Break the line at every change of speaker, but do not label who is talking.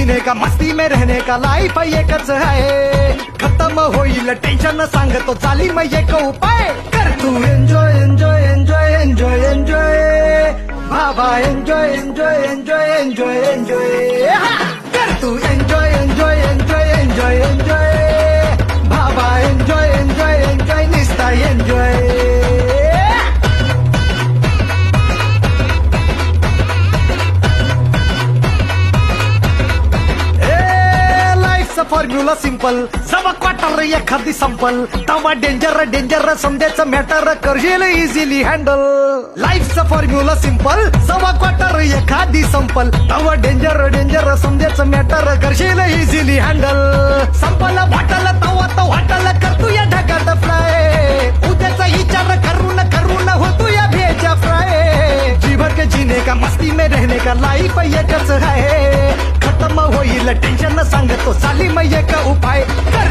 जीने का मस्ती में रहने का लाइफ एकच है खत्म होईल टेन्शन सांगतो चाली मग एक उपाय कर तू enjoy enjoy enjoy enjoy enjoy बाबा enjoy enjoy enjoy enjoy enjoy कर तू enjoy enjoy enjoy enjoy enjoy बाबा एन्जॉय एन्जॉय एन्जॉय निस्ता एन्जॉय फॉर्म्युला सिंपल जवा क्वार्टर एखादी संपल तवा डेंजर डेंजर समजायचं मॅटर करशील इझिली हँडल लाईफचा फॉर्म्युला सिंपल जवा क्वार्टर एखादी संपल तवा डेंजर डेंजर समजायचं मॅटर करशील इझिली हँडल संपल वाटल तवा तो वाटल कर तू या ढगात फ्लाय उद्याचा विचार करून हो तू या भेजा फ्राय जीवन के जीने का मस्ती में रहने का लाइफ एकच है खत्म होईल टेन्शन सांगतो चाली मग एक उपाय कर